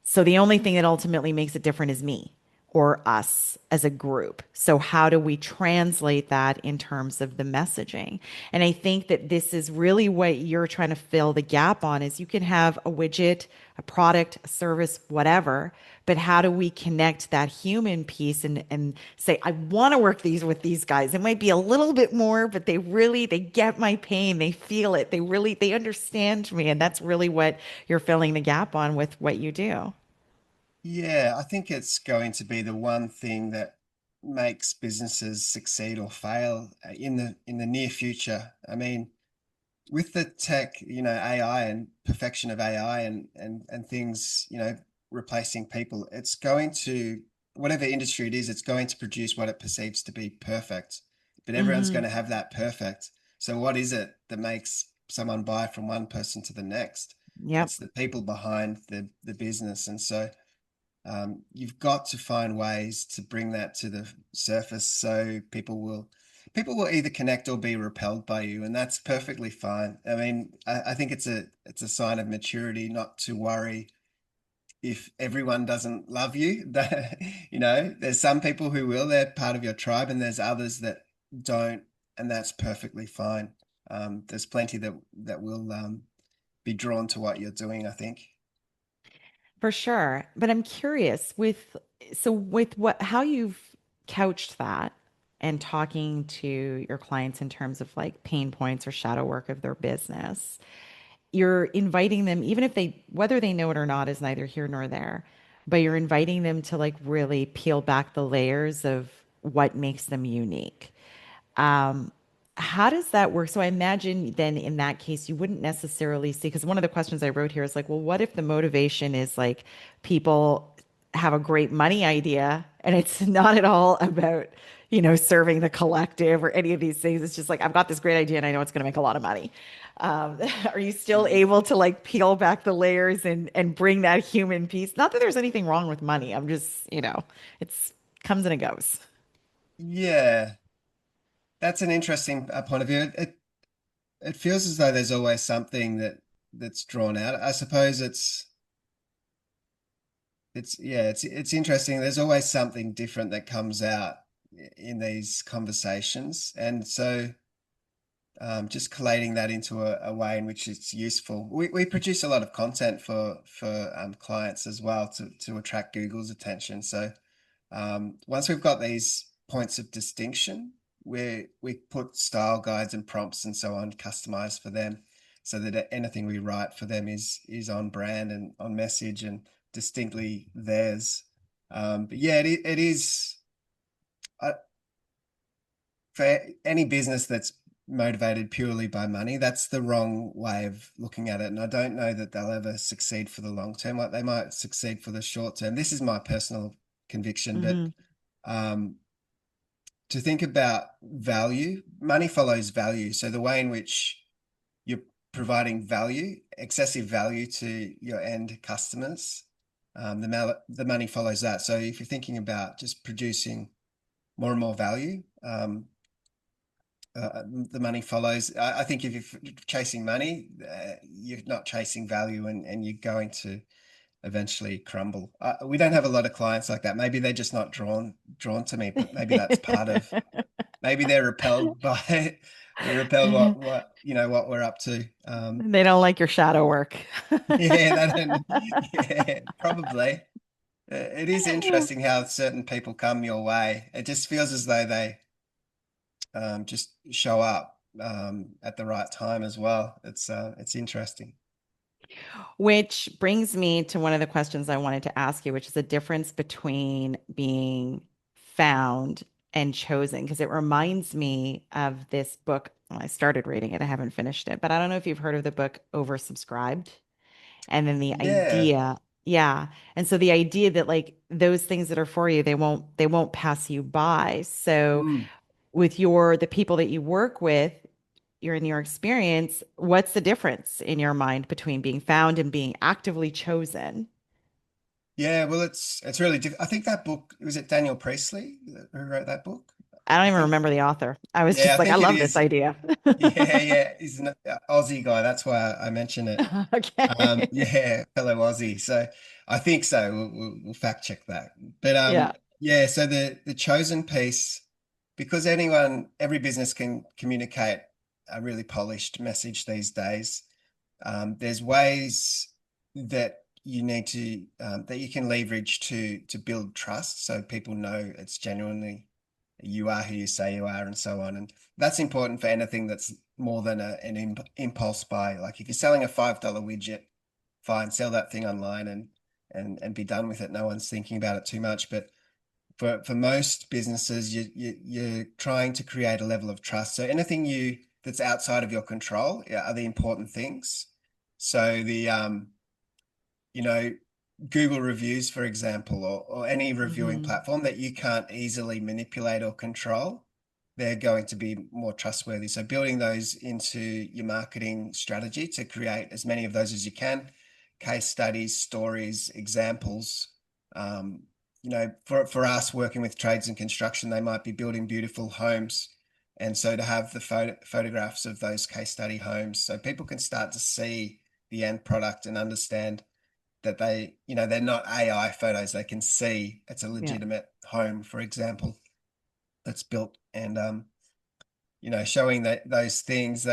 [SPEAKER 2] So the only thing that ultimately makes it different is me or us as a group. So how do we translate that in terms of the messaging? And I think that this is really what you're trying to fill the gap on, is you can have a widget, a product, a service, whatever, but how do we connect that human piece and say, I want to work with these guys. It might be a little bit more, but they get my pain. They feel it. They understand me. And that's really what you're filling the gap on with what you do.
[SPEAKER 3] Yeah, I think it's going to be the one thing that makes businesses succeed or fail in the near future. I mean, with the tech, AI and perfection of AI, and things, replacing people, it's going to, whatever industry it is, it's going to produce what it perceives to be perfect. But everyone's going
[SPEAKER 2] Hmm.
[SPEAKER 3] to have that perfect. So what is it that makes someone buy from one person to the next?
[SPEAKER 2] Yep.
[SPEAKER 3] It's the people behind the business. And so you've got to find ways to bring that to the surface, so people will either connect or be repelled by you, and that's perfectly fine. I mean, I think it's a sign of maturity not to worry if everyone doesn't love you. That, there's some people who will, they're part of your tribe, and there's others that don't, and that's perfectly fine. There's plenty that will be drawn to what you're doing, I think.
[SPEAKER 2] For sure. But I'm curious with how you've couched that and talking to your clients in terms of like pain points or shadow work of their business, you're inviting them, even if whether they know it or not is neither here nor there, but you're inviting them to like really peel back the layers of what makes them unique. Um, how does that work? So I imagine then in that case, you wouldn't necessarily see, because one of the questions I wrote here is like, well, what if the motivation is like people have a great money idea and it's not at all about, serving the collective or any of these things. It's just like, I've got this great idea and I know it's going to make a lot of money. Are you still able to like peel back the layers and bring that human piece? Not that there's anything wrong with money. I'm just, it's comes and it goes.
[SPEAKER 3] Yeah, that's an interesting point of view. It feels as though there's always something that's drawn out. I suppose it's interesting. There's always something different that comes out in these conversations, and so just collating that into a way in which it's useful. We produce a lot of content for clients as well to attract Google's attention. So once we've got these points of distinction, we put style guides and prompts and so on customized for them, so that anything we write for them is on brand and on message and distinctly theirs. But yeah, it is for any business that's motivated purely by money, that's the wrong way of looking at it. And I don't know that they'll ever succeed for the long term. Like, they might succeed for the short term. This is my personal conviction, but to think about value, money follows value. So the way in which you're providing value, excessive value to your end customers, the money follows that. So if you're thinking about just producing more and more value, the money follows. I think if you're chasing money, you're not chasing value, and you're going to eventually crumble. We don't have a lot of clients like that. Maybe they're just not drawn to me, but maybe that's part of. Maybe they're repelled by what we're up to.
[SPEAKER 2] They don't like your shadow work.
[SPEAKER 3] Yeah, yeah, probably. It is interesting how certain people come your way. It just feels as though they just show up at the right time as well. It's interesting.
[SPEAKER 2] Which brings me to one of the questions I wanted to ask you, which is the difference between being found and chosen, because it reminds me of this book. Well, I started reading it, I haven't finished it, but I don't know if you've heard of the book Oversubscribed. And then the
[SPEAKER 3] Yeah.
[SPEAKER 2] idea, yeah. And so the idea that like those things that are for you, they won't pass you by. So
[SPEAKER 3] Mm.
[SPEAKER 2] with the people that you work with, in your experience, what's the difference in your mind between being found and being actively chosen?
[SPEAKER 3] Yeah, well, it's really I think that book, was it Daniel Priestley who wrote that book?
[SPEAKER 2] I don't
[SPEAKER 3] I
[SPEAKER 2] even
[SPEAKER 3] think,
[SPEAKER 2] remember the author. I was
[SPEAKER 3] yeah,
[SPEAKER 2] just
[SPEAKER 3] I
[SPEAKER 2] like, I
[SPEAKER 3] think it
[SPEAKER 2] love this
[SPEAKER 3] is.
[SPEAKER 2] idea.
[SPEAKER 3] Yeah, he's an Aussie guy. That's why I mention it.
[SPEAKER 2] Okay.
[SPEAKER 3] Yeah, fellow Aussie. So I think so. We'll fact check that. But
[SPEAKER 2] Yeah.
[SPEAKER 3] yeah. So the chosen piece, because every business can communicate a really polished message these days. There's ways that that you can leverage to build trust, so people know it's genuinely you are who you say you are, and so on. And that's important for anything that's more than an impulse buy. Like, if you're selling a $5 widget, fine, sell that thing online and be done with it. No one's thinking about it too much. But for most businesses, you're trying to create a level of trust. So anything that's outside of your control are the important things. So you know, Google reviews, for example, or any reviewing
[SPEAKER 2] Mhm.
[SPEAKER 3] platform that you can't easily manipulate or control, they're going to be more trustworthy. So building those into your marketing strategy to create as many of those as you can, case studies, stories, examples. For us working with trades and construction, they might be building beautiful homes. And so to have the photographs of those case study homes, so people can start to see the end product and understand that they, they're not AI photos. They can see it's a
[SPEAKER 2] Yeah.
[SPEAKER 3] legitimate home, for example, that's built, and showing that those things,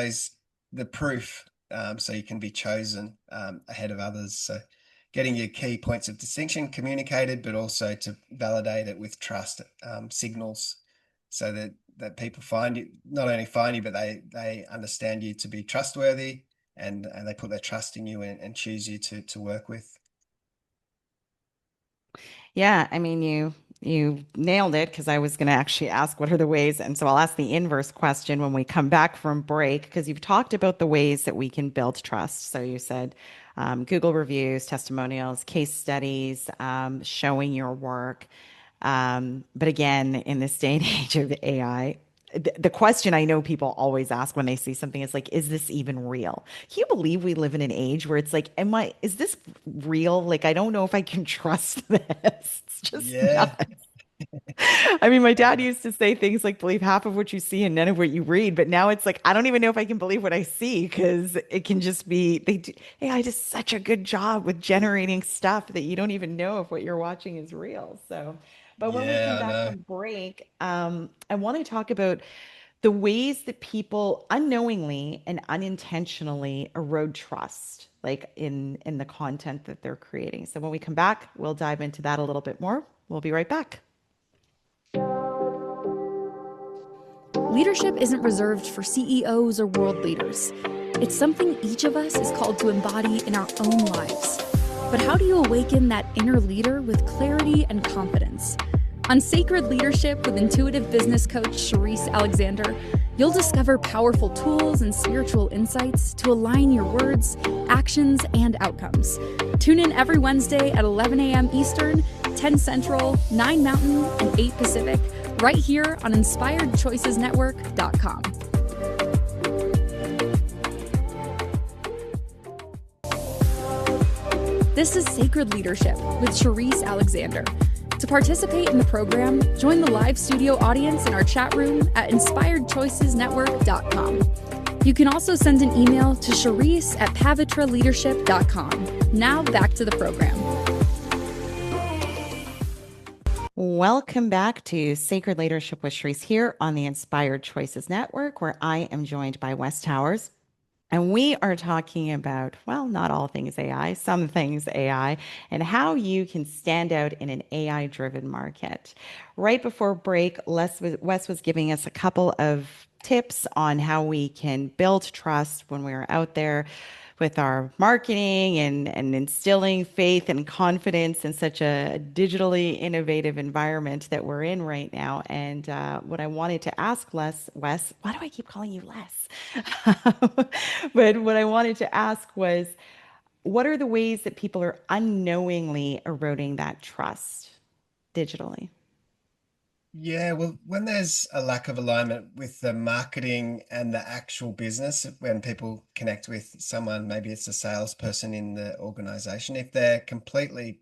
[SPEAKER 3] the proof, so you can be chosen ahead of others. So getting your key points of distinction communicated, but also to validate it with trust signals, so that people find you, not only find you, but they understand you to be trustworthy, and they put their trust in you and choose you to work with.
[SPEAKER 2] Yeah, I mean, you nailed it because I was going to actually ask what are the ways, and so I'll ask the inverse question when we come back from break because you've talked about the ways that we can build trust. So you said Google reviews, testimonials, case studies, showing your work. But again, in this day and age of AI, the question I know people always ask when they see something is like, is this even real? Can you believe we live in an age where it's like, is this real? Like, I don't know if I can trust this. It's just
[SPEAKER 3] Yeah.
[SPEAKER 2] not. I mean, my dad used to say things like, believe half of what you see and none of what you read. But now it's like, I don't even know if I can believe what I see because it can just be, AI does such a good job with generating stuff that you don't even know if what you're watching is real. So, but when we come
[SPEAKER 3] Yeah, I
[SPEAKER 2] back
[SPEAKER 3] know.
[SPEAKER 2] from break, I want to talk about the ways that people unknowingly and unintentionally erode trust, like in the content that they're creating. So when we come back, we'll dive into that a little bit more. We'll be right back.
[SPEAKER 1] Leadership isn't reserved for CEOs or world leaders. It's something each of us is called to embody in our own lives. But how do you awaken that inner leader with clarity and confidence? On Sacred Leadership with intuitive business coach Sherisse Alexander, you'll discover powerful tools and spiritual insights to align your words, actions, and outcomes. Tune in every Wednesday at 11 a.m. Eastern, 10 Central, 9 Mountain, and 8 Pacific, right here on InspiredChoicesNetwork.com. This is Sacred Leadership with Sherisse Alexander. To participate in the program, join the live studio audience in our chat room at InspiredChoicesNetwork.com. You can also send an email to Sherisse@pavitraleadership.com. Now back to the program.
[SPEAKER 2] Welcome back to Sacred Leadership with Sherisse here on the Inspired Choices Network, where I am joined by Wes Towers. And we are talking about, well, not all things AI, some things AI, and how you can stand out in an AI-driven market. Right before break, Wes was giving us a couple of tips on how we can build trust when we're out there with our marketing and instilling faith and confidence in such a digitally innovative environment that we're in right now. And what I wanted to ask Wes, why do I keep calling you Les? But what I wanted to ask was, what are the ways that people are unknowingly eroding that trust digitally?
[SPEAKER 3] Yeah, well, when there's a lack of alignment with the marketing and the actual business, when people connect with someone, maybe it's a salesperson in the organization, if they're completely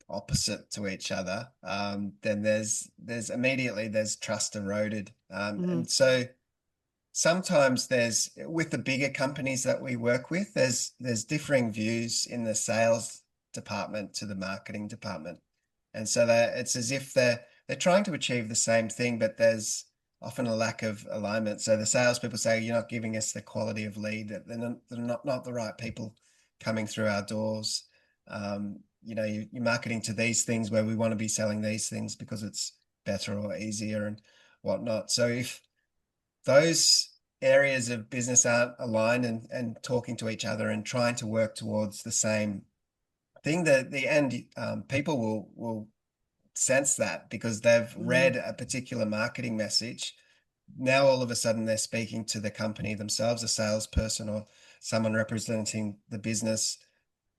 [SPEAKER 3] opposite to each other, then there's immediately there's trust eroded.
[SPEAKER 2] Mm-hmm.
[SPEAKER 3] And so sometimes there's, with the bigger companies that we work with, there's differing views in the sales department to the marketing department. And so that it's as if they're trying to achieve the same thing, but there's often a lack of alignment. So the salespeople say, you're not giving us the quality of lead, that they're not the right people coming through our doors. You're marketing to these things where we want to be selling these things because it's better or easier and whatnot. So if those areas of business aren't aligned and talking to each other and trying to work towards the same thing, that the end people will sense that because they've read a particular marketing message. Now all of a sudden they're speaking to the company themselves, a salesperson or someone representing the business,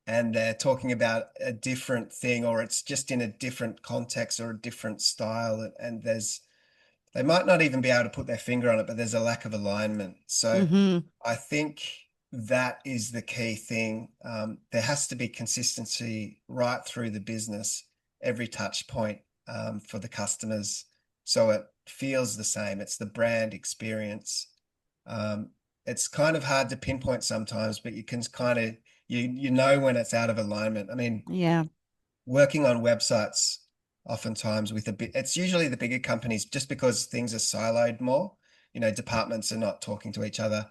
[SPEAKER 3] and they're talking about a different thing, or it's just in a different context or a different style, and they might not even be able to put their finger on it, but there's a lack of alignment. So
[SPEAKER 2] Mm-hmm.
[SPEAKER 3] I think that is the key thing. There has to be consistency right through the business, every touch point for the customers, so it feels the same. It's the brand experience. It's kind of hard to pinpoint sometimes, but you can kind of you know when it's out of alignment. I mean,
[SPEAKER 2] Yeah.
[SPEAKER 3] working on websites oftentimes with a bit, it's usually the bigger companies just because things are siloed more. Departments are not talking to each other.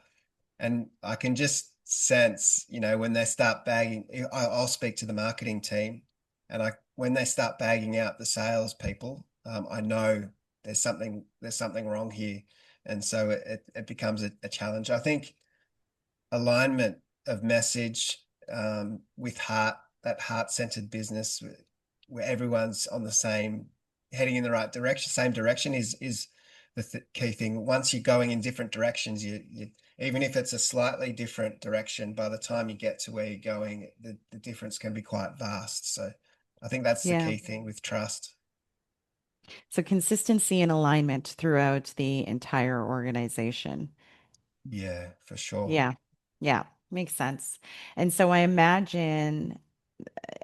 [SPEAKER 3] And I can just sense, when they start bagging, I'll speak to the marketing team, and when they start bagging out the sales people, I know there's something wrong here, and so it becomes a challenge. I think alignment of message, with that heart-centered business, where everyone's on the same, heading in the right direction, same direction, is the key thing. Once you're going in different directions, you even if it's a slightly different direction, by the time you get to where you're going, the difference can be quite vast. So I think that's the
[SPEAKER 2] Yeah.
[SPEAKER 3] key thing with trust.
[SPEAKER 2] So consistency and alignment throughout the entire organization.
[SPEAKER 3] Yeah, for sure.
[SPEAKER 2] Yeah. Yeah. Makes sense. And so I imagine,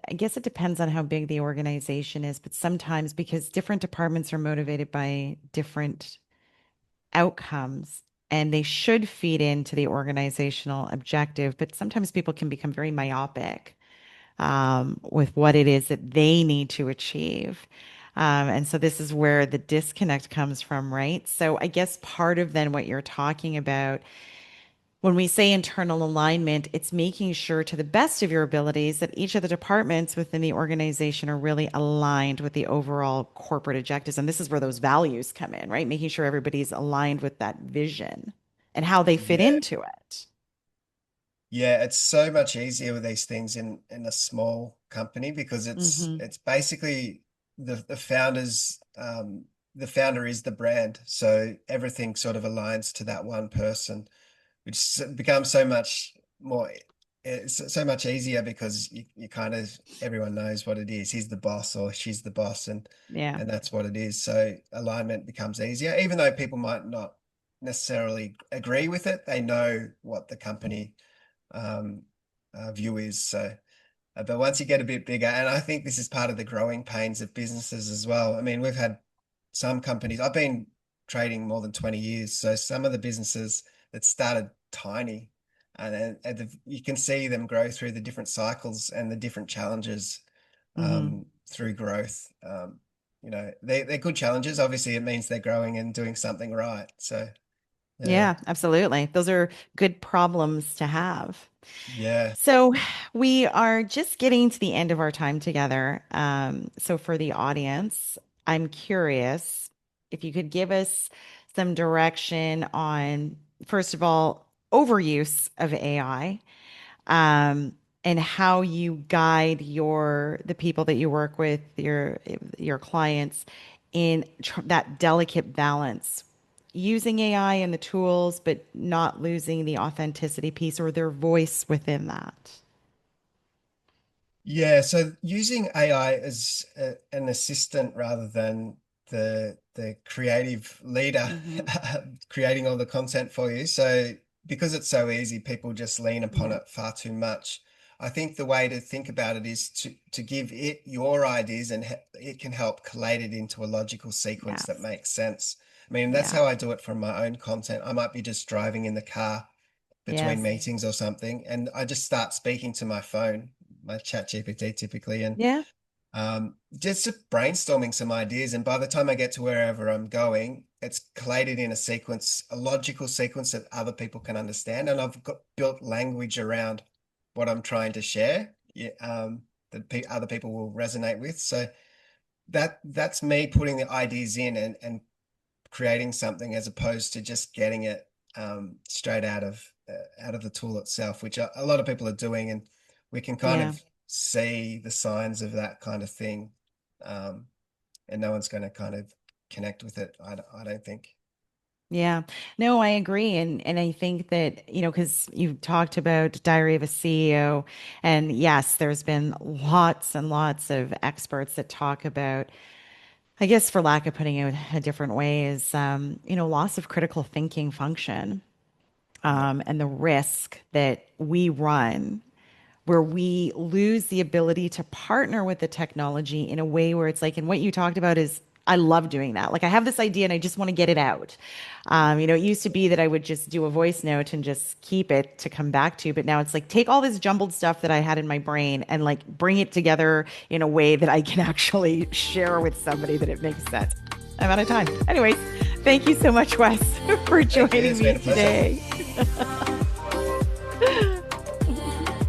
[SPEAKER 2] I guess it depends on how big the organization is, but sometimes because different departments are motivated by different outcomes and they should feed into the organizational objective, but sometimes people can become very myopic with what it is that they need to achieve. And so this is where the disconnect comes from, right? So I guess part of then what you're talking about when we say internal alignment, it's making sure to the best of your abilities that each of the departments within the organization are really aligned with the overall corporate objectives. And this is where those values come in, right? Making sure everybody's aligned with that vision and how they fit
[SPEAKER 3] Yeah.
[SPEAKER 2] into it.
[SPEAKER 3] Yeah, it's so much easier with these things in a small company because it's
[SPEAKER 2] Hmm.
[SPEAKER 3] it's basically the founders, the founder is the brand. So everything sort of aligns to that one person, which becomes so much more, it's so much easier because you kind of, everyone knows what it is. He's the boss or she's the boss,
[SPEAKER 2] Yeah.
[SPEAKER 3] and that's what it is. So alignment becomes easier, even though people might not necessarily agree with it. They know what the company, um, view is. So, but once you get a bit bigger, and I think this is part of the growing pains of businesses as well. I mean, we've had some companies, I've been trading more than 20 years. So some of the businesses that started tiny, you can see them grow through the different cycles and the different challenges,
[SPEAKER 2] Hmm.
[SPEAKER 3] through growth. They're good challenges. Obviously, it means they're growing and doing something right. So, yeah,
[SPEAKER 2] Yeah, absolutely. Those are good problems to have.
[SPEAKER 3] yeah.
[SPEAKER 2] So we are just getting to the end of our time together. So for the audience, I'm curious if you could give us some direction on, first of all, overuse of AI, um, and how you guide the people that you work with, your clients, in that delicate balance, using AI and the tools, but not losing the authenticity piece or their voice within that.
[SPEAKER 3] Yeah, so using AI as an assistant rather than the creative leader
[SPEAKER 2] Hmm.
[SPEAKER 3] creating all the content for you. So because it's so easy, people just lean upon
[SPEAKER 2] Yeah.
[SPEAKER 3] it far too much. I think the way to think about it is to give it your ideas, and it can help collate it into a logical sequence that
[SPEAKER 2] Yes.
[SPEAKER 3] makes sense. I mean, that's
[SPEAKER 2] Yeah.
[SPEAKER 3] how I do it from my own content. I might be just driving in the car between
[SPEAKER 2] Yes.
[SPEAKER 3] meetings or something, and I just start speaking to my phone, my chat GPT typically, and
[SPEAKER 2] Yeah.
[SPEAKER 3] just brainstorming some ideas. And by the time I get to wherever I'm going, it's collated in a sequence, a logical sequence that other people can understand. And I've built language around what I'm trying to share, yeah, that other people will resonate with. So that's me putting the ideas in and creating something, as opposed to just getting it, straight out of the tool itself, which a lot of people are doing, and we can kind
[SPEAKER 2] Yeah.
[SPEAKER 3] of see the signs of that kind of thing, um, and no one's going to kind of connect with it. I don't think.
[SPEAKER 2] Yeah. No, I agree. And I think that, because you talked about Diary of a CEO, and yes, there's been lots and lots of experts that talk about, I guess for lack of putting it a different way, is loss of critical thinking function,
[SPEAKER 3] Yeah.
[SPEAKER 2] and the risk that we run where we lose the ability to partner with the technology in a way where it's like, and what you talked about is I love doing that. Like I have this idea and I just want to get it out. It used to be that I would just do a voice note and just keep it to come back to, but now it's like take all this jumbled stuff that I had in my brain and like bring it together in a way that I can actually share with somebody that it makes sense. I'm out of time. Anyways, thank you so much, Wes, for joining me today.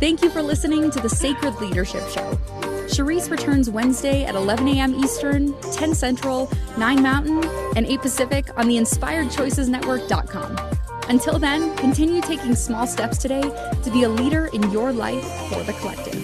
[SPEAKER 1] Thank you for listening to the Sacred Leadership Show. Sherisse returns Wednesday at 11 a.m. Eastern, 10 Central, 9 Mountain, and 8 Pacific on the InspiredChoicesNetwork.com. Until then, continue taking small steps today to be a leader in your life for the collective.